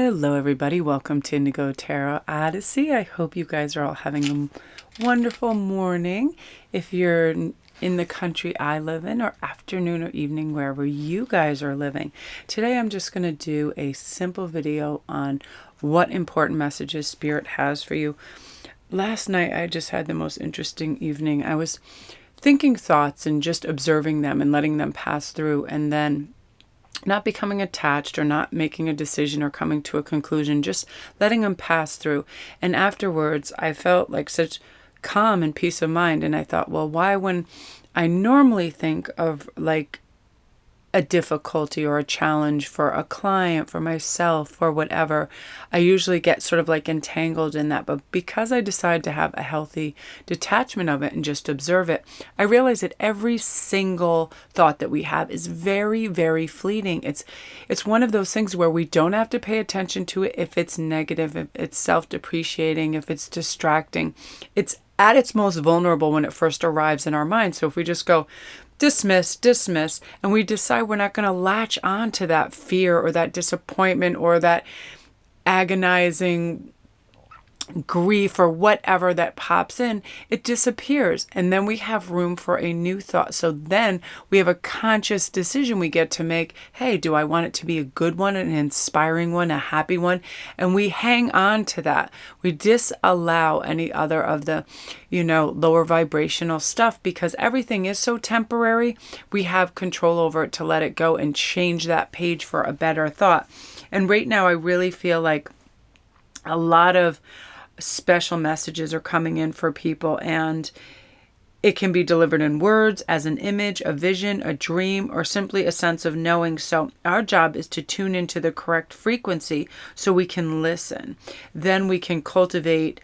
Hello everybody, welcome to Indigo Tarot Odyssey. I hope you guys are all having a wonderful morning. If you're in the country I live in, or afternoon or evening, wherever you guys are living. Today I'm just going to do a simple video on what important messages Spirit has for you. Last night I just had the most interesting evening. I was thinking thoughts and just observing them and letting them pass through, and then not becoming attached or not making a decision or coming to a conclusion, just letting them pass through. And afterwards, I felt like such calm and peace of mind. And I thought, well, why, when I normally think of like a difficulty or a challenge for a client, for myself, or whatever, I usually get sort of like entangled in that. But because I decide to have a healthy detachment of it and just observe it, I realize that every single thought that we have is very, very fleeting. It's one of those things where we don't have to pay attention to it if it's negative, if it's self-depreciating, if it's distracting. It's at its most vulnerable when it first arrives in our mind. So if we just go, dismiss, and we decide we're not going to latch on to that fear or that disappointment or that agonizing grief or whatever that pops in, it disappears. And then we have room for a new thought. So then we have a conscious decision we get to make. Hey, do I want it to be a good one, an inspiring one, a happy one? And we hang on to that. We disallow any other of the, lower vibrational stuff, because everything is so temporary. We have control over it to let it go and change that page for a better thought. And right now I really feel like a lot of special messages are coming in for people, and it can be delivered in words, as an image, a vision, a dream, or simply a sense of knowing. So our job is to tune into the correct frequency so we can listen. Then we can cultivate,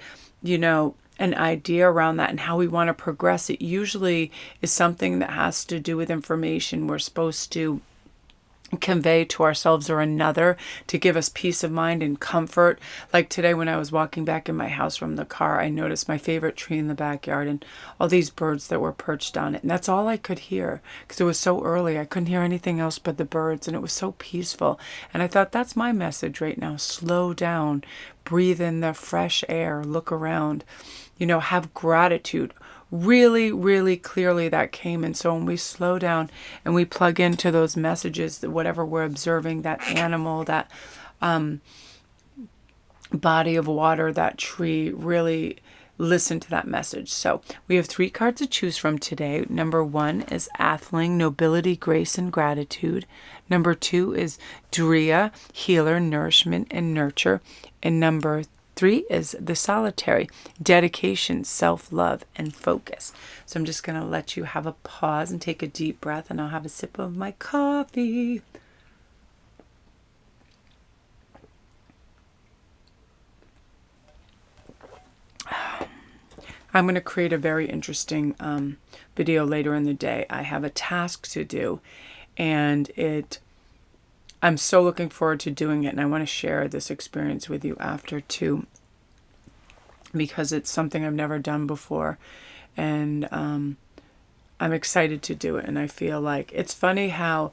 an idea around that and how we want to progress. It usually is something that has to do with information we're supposed to convey to ourselves or another to give us peace of mind and comfort. Like today when I was walking back in my house from the car, I noticed my favorite tree in the backyard and all these birds that were perched on it. And that's all I could hear because it was so early. I couldn't hear anything else but the birds, and it was so peaceful. And I thought, that's my message right now. Slow down, breathe in the fresh air, look around, have gratitude. Really, really clearly that came. And so when we slow down and we plug into those messages, that whatever we're observing, that animal, that body of water, that tree, really listen to that message. So we have 3 cards to choose from today. Number 1 is Athling, Nobility, Grace, and Gratitude. Number 2 is Drea, Healer, Nourishment, and Nurture. And number 3 is the Solitary, Dedication, Self-Love, and Focus. So I'm just going to let you have a pause and take a deep breath, and I'll have a sip of my coffee. I'm going to create a very interesting video later in the day. I have a task to do, and I'm so looking forward to doing it, and I want to share this experience with you after too, because it's something I've never done before, and I'm excited to do it. And I feel like it's funny how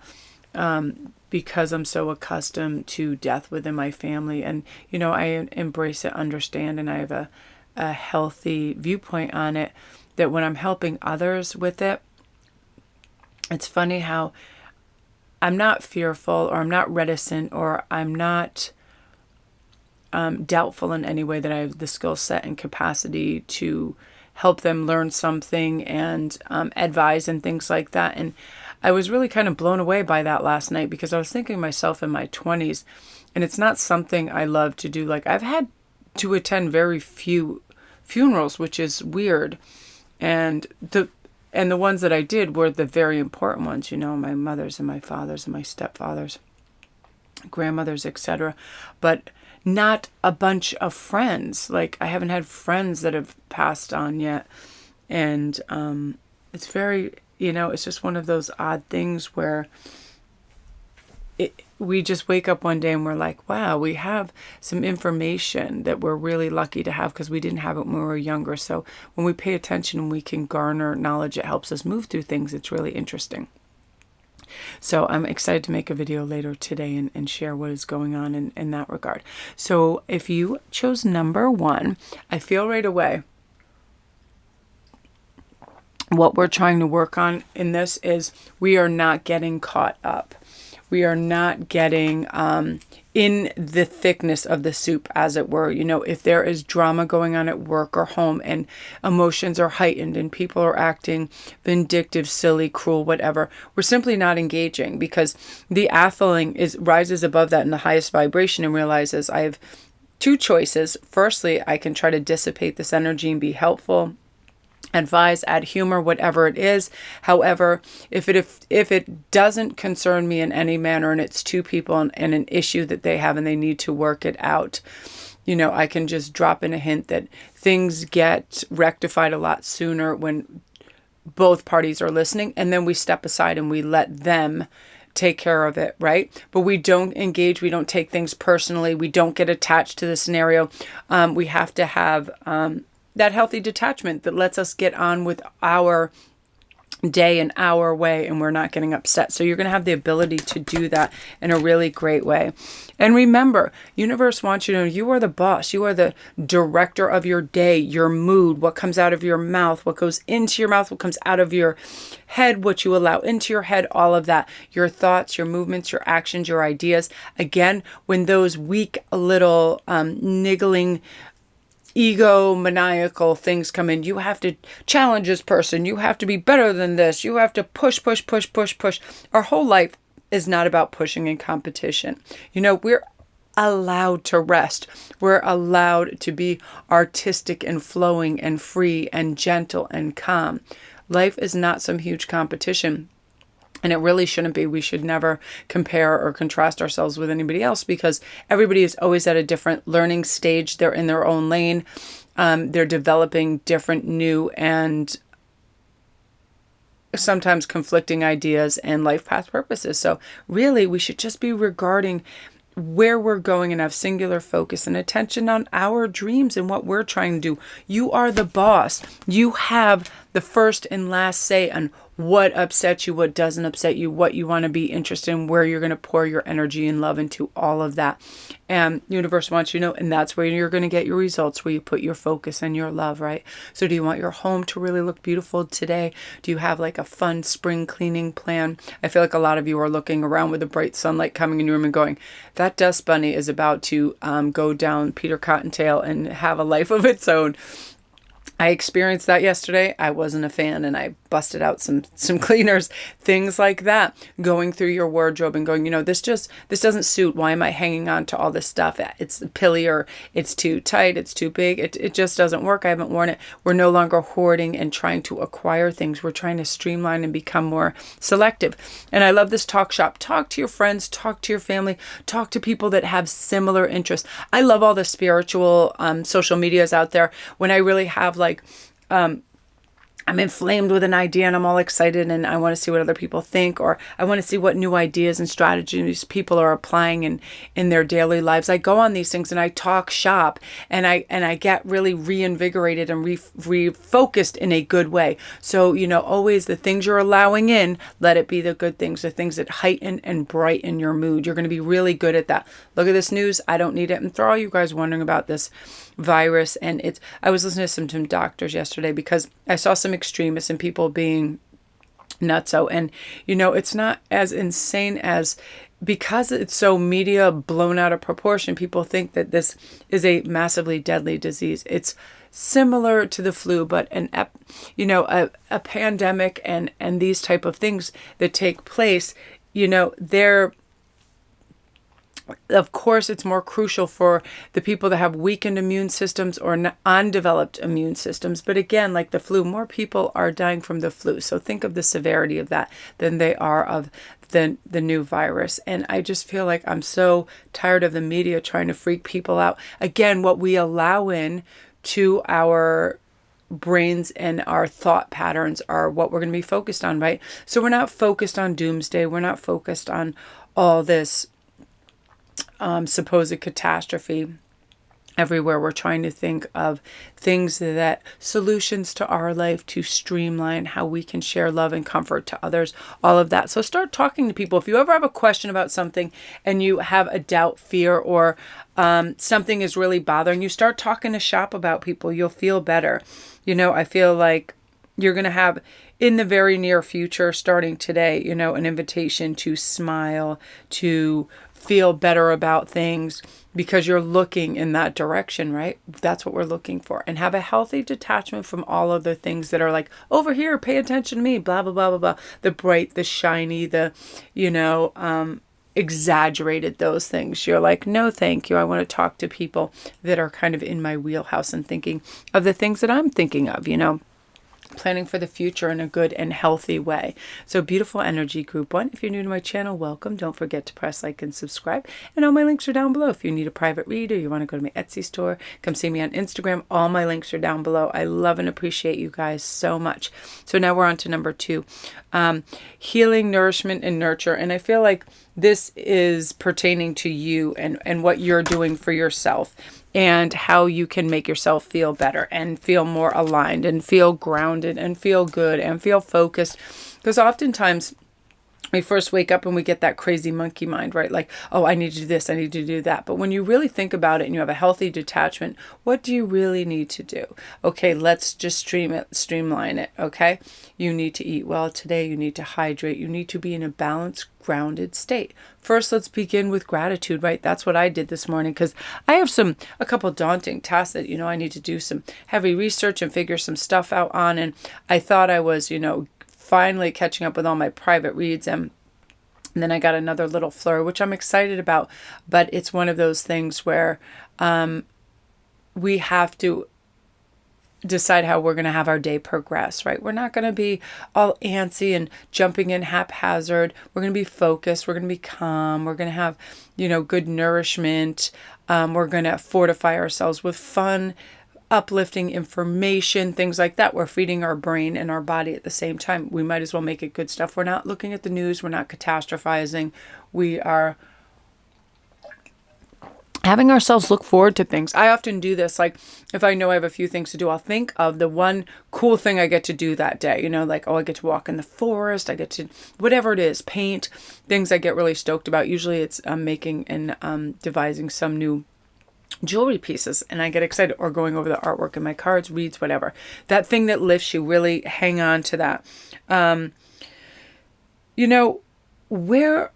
because I'm so accustomed to death within my family, and I embrace it, understand, and I have a healthy viewpoint on it, that when I'm helping others with it, it's funny how I'm not fearful, or I'm not reticent, or I'm not doubtful in any way that I have the skill set and capacity to help them learn something and advise and things like that. And I was really kind of blown away by that last night, because I was thinking of myself in my 20s, and it's not something I love to do. Like, I've had to attend very few funerals, which is weird. And the ones that I did were the very important ones, my mother's and my father's and my stepfather's, grandmother's, etc. But not a bunch of friends. Like, I haven't had friends that have passed on yet. And it's very, it's just one of those odd things where we just wake up one day and we're like, wow, we have some information that we're really lucky to have, because we didn't have it when we were younger. So when we pay attention and we can garner knowledge, it helps us move through things. It's really interesting. So I'm excited to make a video later today and share what is going on in that regard. So if you chose number 1, I feel right away what we're trying to work on in this is we are not getting caught up. We are not getting in the thickness of the soup, as it were. You know, if there is drama going on at work or home and emotions are heightened and people are acting vindictive, silly, cruel, whatever, we're simply not engaging, because the atheling rises above that in the highest vibration and realizes I have 2 choices. Firstly, I can try to dissipate this energy and be helpful, advise, add humor, whatever it is. However, if it doesn't concern me in any manner and it's 2 people and an issue that they have and they need to work it out, you know, I can just drop in a hint that things get rectified a lot sooner when both parties are listening, and then we step aside and we let them take care of it, right? But we don't engage, we don't take things personally, we don't get attached to the scenario. We have to have that healthy detachment that lets us get on with our day in our way and we're not getting upset. So you're going to have the ability to do that in a really great way. And remember, universe wants you to know you are the boss. You are the director of your day, your mood, what comes out of your mouth, what goes into your mouth, what comes out of your head, what you allow into your head, all of that, your thoughts, your movements, your actions, your ideas. Again, when those weak little niggling egomaniacal things come in, you have to challenge this person, you have to be better than this, you have to push. Our whole life is not about pushing and competition. You know, we're allowed to rest. We're allowed to be artistic and flowing and free and gentle and calm. Life is not some huge competition. And it really shouldn't be. We should never compare or contrast ourselves with anybody else, because everybody is always at a different learning stage. They're in their own lane. They're developing different, new, and sometimes conflicting ideas and life path purposes. So really, we should just be regarding where we're going and have singular focus and attention on our dreams and what we're trying to do. You are the boss. You have the first and last say on what upsets you, what doesn't upset you, what you want to be interested in, where you're going to pour your energy and love into, all of that. And universe wants you to know, and that's where you're going to get your results, where you put your focus and your love, right? So do you want your home to really look beautiful today? Do you have like a fun spring cleaning plan? I feel like a lot of you are looking around with the bright sunlight coming in your room and going, that dust bunny is about to go down Peter Cottontail and have a life of its own. I experienced that yesterday. I wasn't a fan, and I busted out some cleaners, things like that. Going through your wardrobe and going, you know, this doesn't suit. Why am I hanging on to all this stuff? It's pilly, or it's too tight, it's too big. It just doesn't work. I haven't worn it. We're no longer hoarding and trying to acquire things. We're trying to streamline and become more selective. And I love this talk shop. Talk to your friends, talk to your family, talk to people that have similar interests. I love all the spiritual social medias out there. When I really have I'm inflamed with an idea and I'm all excited and I want to see what other people think, or I want to see what new ideas and strategies people are applying in their daily lives. I go on these things and I talk shop, and I get really reinvigorated and refocused in a good way. So, you know, always the things you're allowing in, let it be the good things, the things that heighten and brighten your mood. You're going to be really good at that. Look at this news. I don't need it. And for all you guys wondering about this virus, and I was listening to some doctors yesterday because I saw some extremists and people being nutso, and you know, it's not as insane as, because it's so media blown out of proportion, people think that this is a massively deadly disease. It's similar to the flu, but a pandemic and these type of things that take place, you know, of course, it's more crucial for the people that have weakened immune systems or undeveloped immune systems. But again, like the flu, more people are dying from the flu. So think of the severity of that than they are of the new virus. And I just feel like I'm so tired of the media trying to freak people out. Again, what we allow in to our brains and our thought patterns are what we're going to be focused on, right? So we're not focused on doomsday. We're not focused on all this supposed catastrophe. everywhere we're trying to think of things that solutions to our life to streamline how we can share love and comfort to others, all of that. So start talking to people. If you ever have a question about something and you have a doubt, fear, or something is really bothering you, start talking to shop about people. You'll feel better. I feel like you're going to have in the very near future, starting today, an invitation to smile, to feel better about things, because you're looking in that direction, right? That's what we're looking for. And have a healthy detachment from all of the things that are like, over here, pay attention to me, blah, blah, blah, blah, blah. The bright, the shiny, the, exaggerated, those things. You're like, no, thank you. I want to talk to people that are kind of in my wheelhouse and thinking of the things that I'm thinking of, planning for the future in a good and healthy way. So beautiful energy, group one. If you're new to my channel, welcome. Don't forget to press like and subscribe. And all my links are down below. If you need a private read or you want to go to my Etsy store, come see me on Instagram. All my links are down below. I love and appreciate you guys so much. So now we're on to number 2, healing, nourishment, and nurture. And I feel like this is pertaining to you and what you're doing for yourself, and how you can make yourself feel better and feel more aligned and feel grounded and feel good and feel focused. Because oftentimes we first wake up and we get that crazy monkey mind, right? Like, oh, I need to do this, I need to do that. But when you really think about it and you have a healthy detachment, what do you really need to do? Okay, let's just streamline it, okay? You need to eat well today. You need to hydrate. You need to be in a balanced, grounded state. First, let's begin with gratitude, right? That's what I did this morning, because I have a couple daunting tasks that, I need to do some heavy research and figure some stuff out on. And I thought I was, finally catching up with all my private reads, and then I got another little flurry, which I'm excited about. But it's one of those things where we have to decide how we're going to have our day progress, right? We're not going to be all antsy and jumping in haphazard. We're going to be focused. We're going to be calm. We're going to have, good nourishment. We're going to fortify ourselves with fun, uplifting information, things like that. We're feeding our brain and our body at the same time. We might as well make it good stuff. We're not looking at the news. We're not catastrophizing. We are having ourselves look forward to things. I often do this. Like, if I know I have a few things to do, I'll think of the one cool thing I get to do that day. Like, oh, I get to walk in the forest. I get to, whatever it is, paint, things I get really stoked about. Usually it's making and devising some new jewelry pieces, and I get excited, or going over the artwork in my cards, reads, whatever. That thing that lifts you, really hang on to that. Where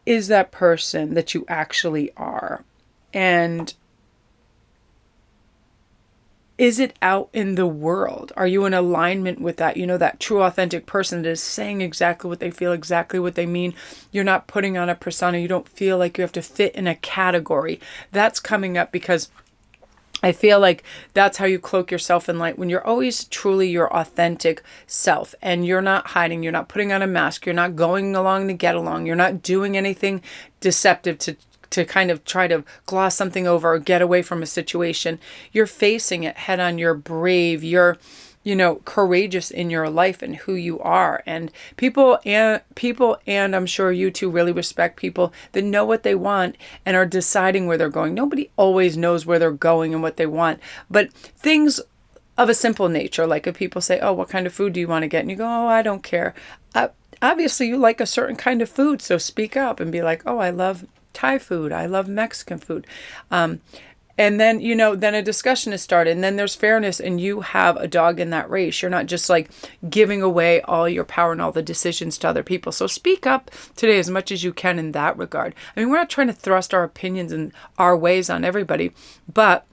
is that person that you actually are? And is it out in the world? Are you in alignment with that? That true, authentic person that is saying exactly what they feel, exactly what they mean. You're not putting on a persona. You don't feel like you have to fit in a category. That's coming up, because I feel like that's how you cloak yourself in light, when you're always truly your authentic self, and you're not hiding, you're not putting on a mask, you're not going along to get along, you're not doing anything deceptive to kind of try to gloss something over or get away from a situation. You're facing it head on. You're brave. You're, courageous in your life and who you are. And people, and I'm sure you too, really respect people that know what they want and are deciding where they're going. Nobody always knows where they're going and what they want, but things of a simple nature, like if people say, oh, what kind of food do you want to get? And you go, oh, I don't care. Obviously you like a certain kind of food, so speak up and be like, oh, I love Thai food. I love Mexican food. And then, then a discussion is started, and then there's fairness, and you have a dog in that race. You're not just like giving away all your power and all the decisions to other people. So speak up today as much as you can in that regard. I mean, we're not trying to thrust our opinions and our ways on everybody, but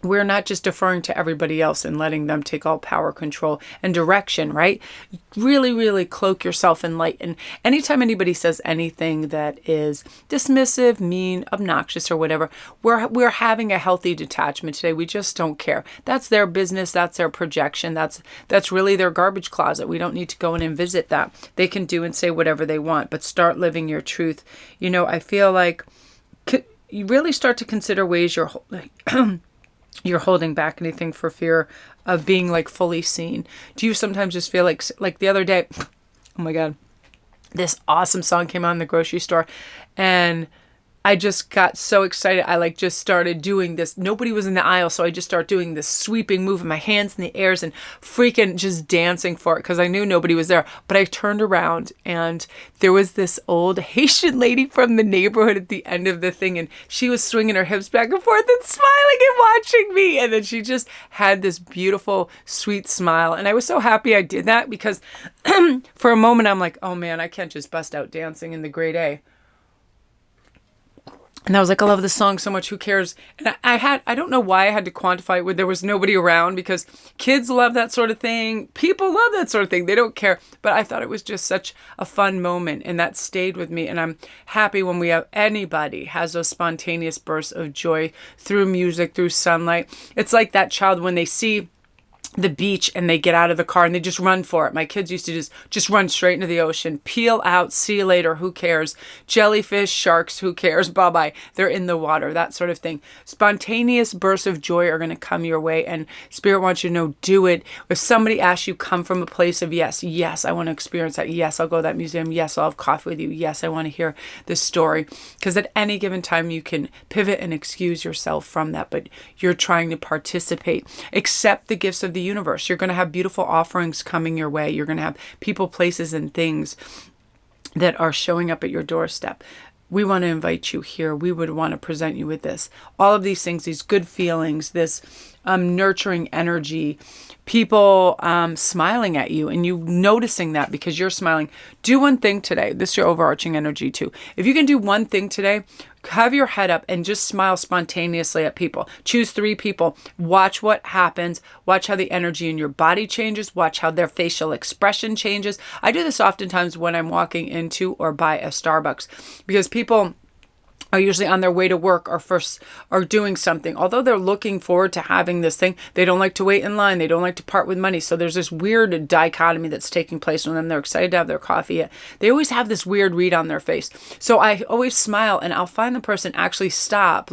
we're not just deferring to everybody else and letting them take all power, control, and direction, right? Really, really cloak yourself in light. And anytime anybody says anything that is dismissive, mean, obnoxious, or whatever, we're having a healthy detachment today. We just don't care. That's their business. That's their projection. That's really their garbage closet. We don't need to go in and visit that. They can do and say whatever they want, but start living your truth. I feel like you really start to consider ways you're holding back anything for fear of being like fully seen. Do you sometimes just feel like the other day, oh my God, this awesome song came on in the grocery store, and I just got so excited. I like just started doing this. Nobody was in the aisle, so I just started doing this sweeping move with my hands in the airs and freaking just dancing for it because I knew nobody was there. But I turned around and there was this old Haitian lady from the neighborhood at the end of the thing, and she was swinging her hips back and forth and smiling and watching me. And then she just had this beautiful, sweet smile. And I was so happy I did that because for a moment I'm like, oh man, I can't just bust out dancing in the grade A. And I was like, I love this song so much, who cares? And I don't know why I had to quantify it where there was nobody around, because kids love that sort of thing. People love that sort of thing. They don't care. But I thought it was just such a fun moment, and that stayed with me. And I'm happy when we have anybody has those spontaneous bursts of joy through music, through sunlight. It's like that child when they see the beach and they get out of the car and they just run for it. My kids used to just run straight into the ocean, peel out, see you later, who cares? Jellyfish, sharks, who cares? Bye-bye. They're in the water, that sort of thing. Spontaneous bursts of joy are going to come your way, and Spirit wants you to know, do it. If somebody asks you, come from a place of yes, I want to experience that. Yes, I'll go to that museum. Yes, I'll have coffee with you. Yes, I want to hear this story. Because at any given time you can pivot and excuse yourself from that, but you're trying to participate. Accept the gifts of the universe. You're going to have beautiful offerings coming your way. You're going to have people, places, and things that are showing up at your doorstep. We want to invite you here. We would want to present you with this. All of these things, these good feelings, this nurturing energy, people smiling at you and you noticing that because you're smiling. Do one thing today. This is your overarching energy too. If you can do one thing today, have your head up and just smile spontaneously at people. Choose 3 people. Watch what happens. Watch how the energy in your body changes. Watch how their facial expression changes. I do this oftentimes when I'm walking into or by a Starbucks, because people are usually on their way to work or doing something. Although they're looking forward to having this thing, they don't like to wait in line. They don't like to part with money. So there's this weird dichotomy that's taking place when them. They're excited to have their coffee. They always have this weird read on their face. So I always smile, and I'll find the person actually stop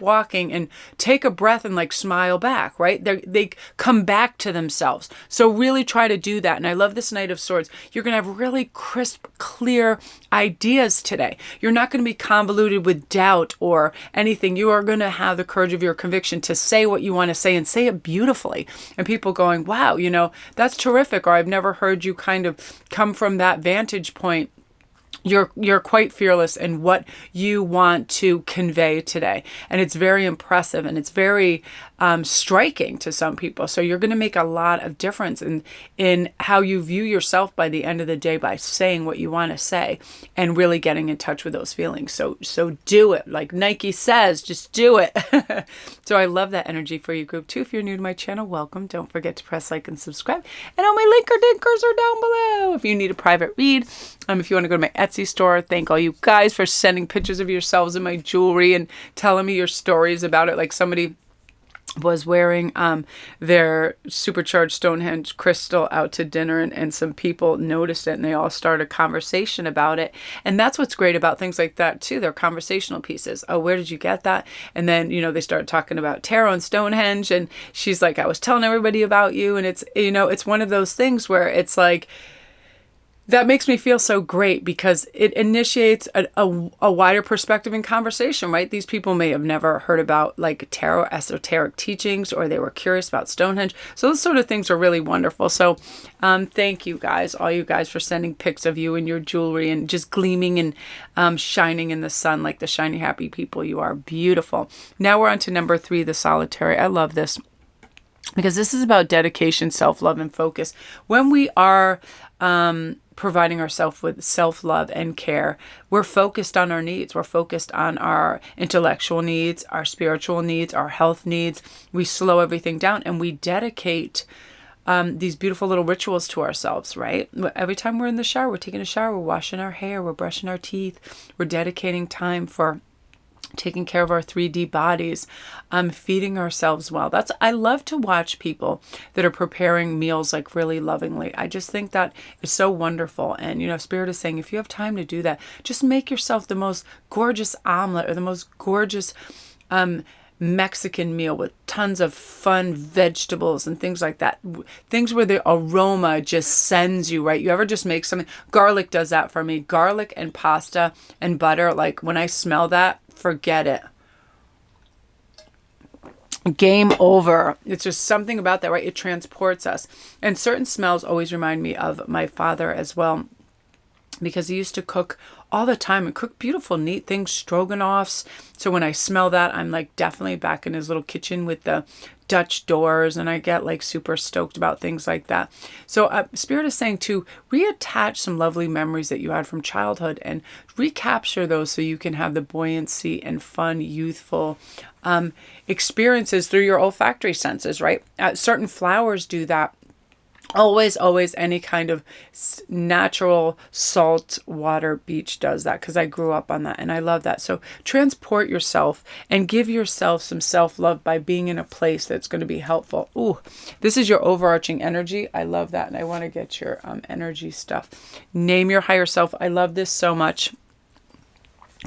walking and take a breath and smile back, right? They come back to themselves. So really try to do that. And I love this Knight of Swords. You're going to have really crisp, clear ideas today. You're not going to be convoluted with doubt or anything. You are going to have the courage of your conviction to say what you want to say and say it beautifully. And people going, wow, that's terrific. Or I've never heard you kind of come from that vantage point. You're quite fearless in what you want to convey today. And it's very impressive and it's very striking to some people. So you're going to make a lot of difference in how you view yourself by the end of the day by saying what you want to say and really getting in touch with those feelings. So do it. Like Nike says, just do it. So I love that energy for you, group 2. If you're new to my channel, welcome. Don't forget to press like and subscribe. And all my linker dinkers are down below. If you need a private read, if you want to go to my Etsy store, thank all you guys for sending pictures of yourselves in my jewelry and telling me your stories about it. Like somebody was wearing their supercharged Stonehenge crystal out to dinner, and some people noticed it and they all started a conversation about it. And that's what's great about things like that too. They're conversational pieces. Oh, where did you get that? And then, they started talking about tarot and Stonehenge, and she's like, I was telling everybody about you. And it's, it's one of those things where it's like, that makes me feel so great because it initiates a wider perspective in conversation, right? These people may have never heard about tarot esoteric teachings, or they were curious about Stonehenge. So those sort of things are really wonderful. So thank you guys, all you guys, for sending pics of you and your jewelry and just gleaming and shining in the sun like the shiny, happy people you are. Beautiful. Now we're on to number 3, the Solitary. I love this because this is about dedication, self-love, and focus. When we are providing ourselves with self-love and care, we're focused on our needs. We're focused on our intellectual needs, our spiritual needs, our health needs. We slow everything down and we dedicate these beautiful little rituals to ourselves, right? Every time we're in the shower, we're taking a shower, we're washing our hair, we're brushing our teeth, we're dedicating time for taking care of our 3D bodies, feeding ourselves well. I love to watch people that are preparing meals really lovingly. I just think that is so wonderful. And, Spirit is saying, if you have time to do that, just make yourself the most gorgeous omelet or the most gorgeous Mexican meal with tons of fun vegetables and things like that. Things where the aroma just sends you, right? You ever just make something? Garlic does that for me. Garlic and pasta and butter. Like when I smell that, forget it. Game over. It's just something about that, right? It transports us. And certain smells always remind me of my father as well, because he used to cook all the time and cook beautiful, neat things, stroganoffs. So when I smell that, I'm like definitely back in his little kitchen with the Dutch doors, and I get like super stoked about things like that. So Spirit is saying to reattach some lovely memories that you had from childhood and recapture those so you can have the buoyancy and fun, youthful experiences through your olfactory senses, right? Certain flowers do that. Always, any kind of natural salt water beach does that, because I grew up on that and I love that. So transport yourself and give yourself some self-love by being in a place that's going to be helpful. Ooh, this is your overarching energy. I love that. And I want to get your energy stuff. Name your higher self. I love this so much.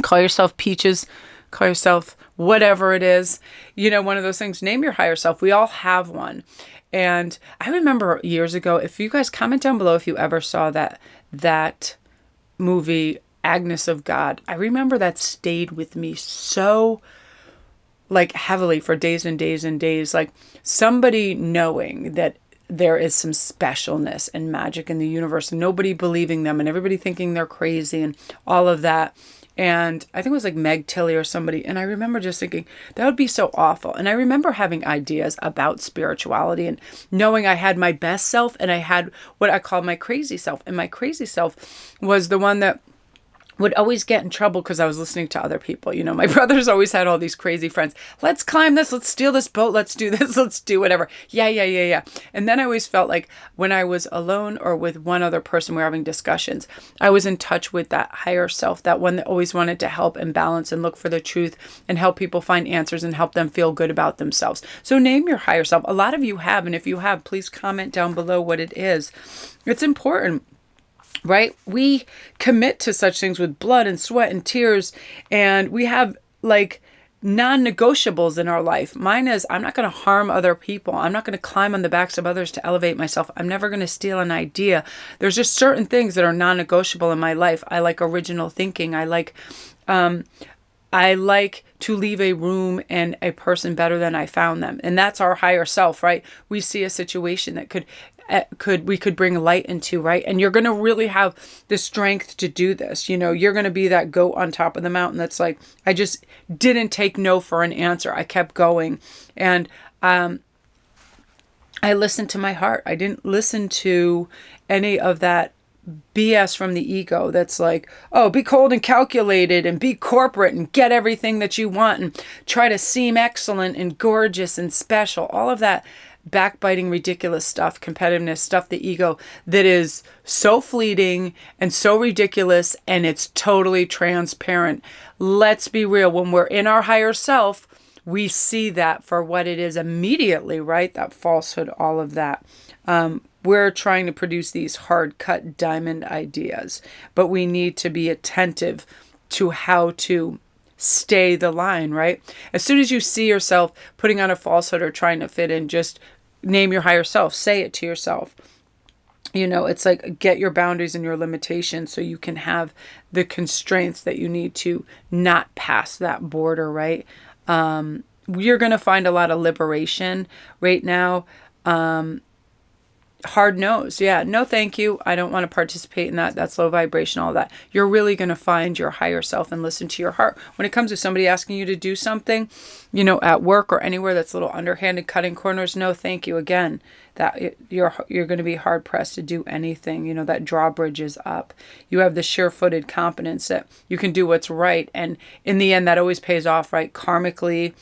Call yourself Peaches. Call yourself whatever it is. You know, one of those things. Name your higher self. We all have one. And I remember years ago, if you guys comment down below if you ever saw that movie, Agnes of God. I remember that stayed with me so like heavily for days and days and days. Like somebody knowing that there is some specialness and magic in the universe and nobody believing them and everybody thinking they're crazy and all of that. And I think it was like Meg Tilly or somebody. And I remember just thinking, that would be so awful. And I remember having ideas about spirituality and knowing I had my best self and I had what I call my crazy self. And my crazy self was the one that would always get in trouble because I was listening to other people. You know, my brothers always had all these crazy friends. Let's climb this. Let's steal this boat. Let's do this. Let's do whatever. Yeah. And then I always felt like when I was alone or with one other person, we were having discussions, I was in touch with that higher self, that one that always wanted to help and balance and look for the truth and help people find answers and help them feel good about themselves. So name your higher self. A lot of you have, and if you have, please comment down below what it is. It's important. Right? We commit to such things with blood and sweat and tears, and we have like non-negotiables in our life. Mine is, I'm not going to harm other people. I'm not going to climb on the backs of others to elevate myself. I'm never going to steal an idea. There's just certain things that are non-negotiable in my life. I like original thinking. I like to leave a room and a person better than I found them. And that's our higher self, right? We see a situation that we could bring light into, right? And you're going to really have the strength to do this. You know, you're going to be that goat on top of the mountain that's like, I just didn't take no for an answer. I kept going. And I listened to my heart. I didn't listen to any of that BS from the ego that's like, oh, be cold and calculated and be corporate and get everything that you want and try to seem excellent and gorgeous and special. All of that backbiting, ridiculous stuff, competitiveness, stuff, the ego that is so fleeting and so ridiculous, and it's totally transparent. Let's be real. When we're in our higher self, we see that for what it is immediately, right? That falsehood, all of that. We're trying to produce these hard-cut diamond ideas, but we need to be attentive to how to stay the line, right? As soon as you see yourself putting on a falsehood or trying to fit in, just name your higher self. Say it to yourself. You know, it's like get your boundaries and your limitations so you can have the constraints that you need to not pass that border, right? You're going to find a lot of liberation right now. Hard no's. Yeah. No, thank you. I don't want to participate in that. That's low vibration, all that. You're really going to find your higher self and listen to your heart. When it comes to somebody asking you to do something, you know, at work or anywhere that's a little underhanded, cutting corners, no, thank you. Again, that you're going to be hard pressed to do anything. You know, that drawbridge is up. You have the sure-footed confidence that you can do what's right. And in the end, that always pays off, right? Karmically,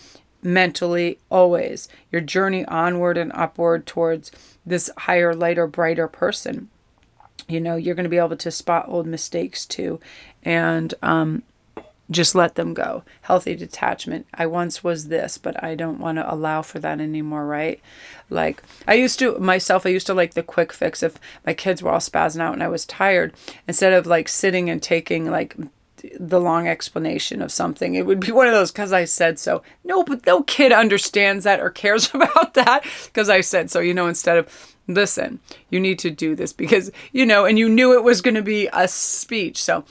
mentally, always. Your journey onward and upward towards this higher, lighter, brighter person. You know, you're going to be able to spot old mistakes too, and just let them go. Healthy detachment. I once was this, but I don't want to allow for that anymore, right? Like I used to like the quick fix. If my kids were all spazzing out and I was tired, instead of like sitting and taking like the long explanation of something. It would be one of those, because I said so. No, but no kid understands that or cares about that because I said so, instead of, listen, you need to do this because, and you knew it was going to be a speech. So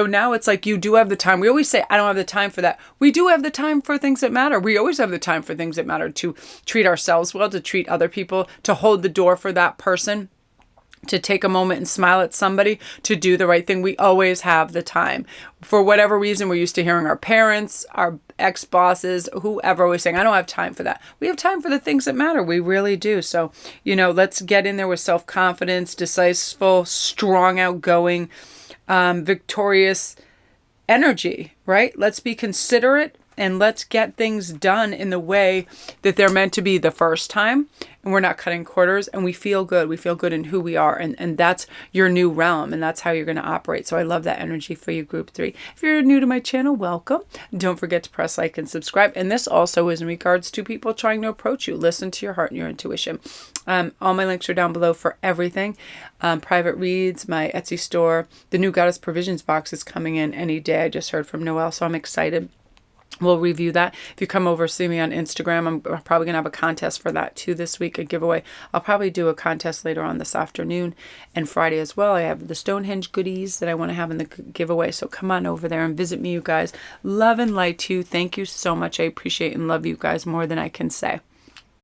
now it's like you do have the time. We always say, I don't have the time for that. We do have the time for things that matter. We always have the time for things that matter, to treat ourselves well, to treat other people, to hold the door for that person, to take a moment and smile at somebody, to do the right thing. We always have the time. For whatever reason, we're used to hearing our parents, our ex-bosses, whoever always saying, I don't have time for that. We have time for the things that matter. We really do. So, let's get in there with self-confidence, decisive, strong, outgoing, victorious energy, right? Let's be considerate and let's get things done in the way that they're meant to be the first time. And we're not cutting corners, and we feel good. We feel good in who we are. And that's your new realm, and that's how you're going to operate. So I love that energy for you, Group 3. If you're new to my channel, welcome. Don't forget to press like and subscribe. And this also is in regards to people trying to approach you. Listen to your heart and your intuition. All my links are down below for everything. Private reads, my Etsy store. The new Goddess Provisions box is coming in any day. I just heard from Noelle, so I'm excited. We'll review that. If you come over, see me on Instagram, I'm probably going to have a contest for that too this week, a giveaway. I'll probably do a contest later on this afternoon and Friday as well. I have the Stonehenge goodies that I want to have in the giveaway. So come on over there and visit me, you guys. Love and light to you. Thank you so much. I appreciate and love you guys more than I can say.